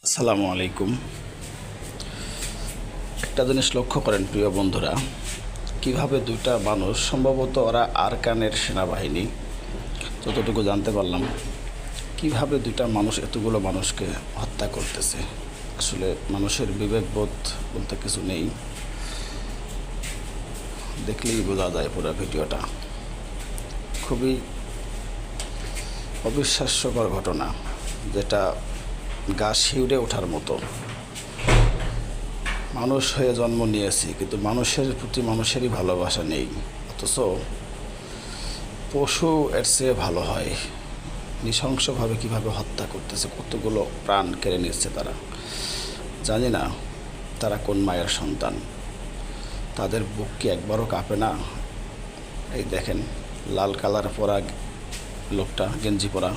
আসসালামু আলাইকুম। একটা জিনিস লক্ষ্য করেন প্রিয় বন্ধুরা, কিভাবে দুইটা মানুষ, সম্ভবত ওরা আরাকানের সেনাবাহিনী, যতটুকু জানতে পারলাম, কিভাবে দুইটা মানুষ এতগুলো মানুষকে হত্যা করতেছে। আসলে মানুষের বিবেকবোধ বলতে কিছু নেই, দেখলেই বোঝা যায় পুরো ভিডিওটা। খুবই অবিশ্বাস্যকর ঘটনা, যেটা গা শিউরে ওঠার মতো। মানুষ হয়ে জন্ম নিয়েছি, কিন্তু মানুষের প্রতি মানুষেরই ভালোবাসা নেই, অথচ পশু এর চেয়ে ভালো হয়। নৃশংসভাবে কীভাবে হত্যা করতেছে, কতগুলো প্রাণ কেড়ে নিচ্ছে তারা। জানি না তারা কোন মায়ের সন্তান, তাদের বুক কি একবারও কাঁপে না? এই দেখেন, লাল কালার পরা লোকটা, গেঞ্জি পরা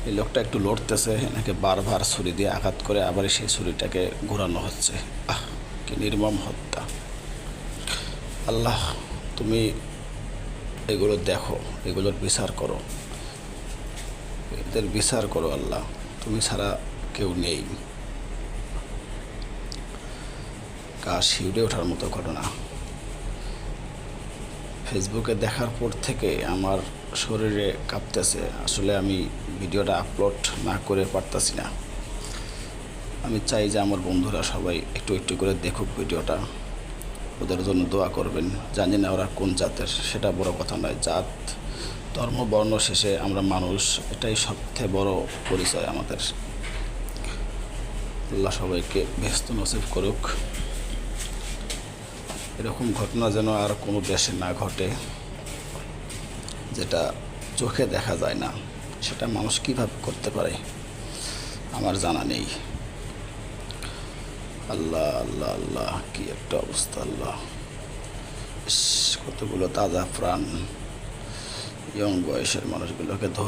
এই লোকটা একটু লড়তেছে, এনাকে বারবার ছুরি দিয়ে আঘাত করে আবার সেই ছুরিটাকে ঘোরানো হচ্ছে। কি নির্মম হত্যা! আল্লাহ, তুমি এগুলো দেখো, এগুলোর বিচার করো, এদের বিচার করো আল্লাহ, তুমি ছাড়া কেউ নেই। গা শিউরে ওঠার মতো ঘটনা। ফেসবুকে দেখার পর থেকে আমার শরীরে কাঁপতেছে। আসলে আমি ভিডিওটা আপলোড না করে পারতাছি না। আমি চাই যে আমার বন্ধুরা সবাই একটু একটু করে দেখুক ভিডিওটা, ওদের জন্য দোয়া করবেন। জানি না ওরা কোন জাতের, সেটা বড় কথা নয়। জাত, ধর্ম, বর্ণ শেষে আমরা মানুষ, এটাই সবথেকে বড় পরিচয় আমাদের। আল্লাহ সবাইকে ব্যস্ত নসিব করুক। এরকম ঘটনা যেন আর কোনো দেশে না ঘটে, যেটা চোখে দেখা যায় না। সেটা মানুষ কীভাবে করতে পারে আমার জানা নেই। আল্লাহ আল্লাহ আল্লাহ, কি একটা অবস্থা! আল্লাহ, কতগুলো তাজা প্রাণ, ইয়ং বয়সের মানুষগুলোকে ধরে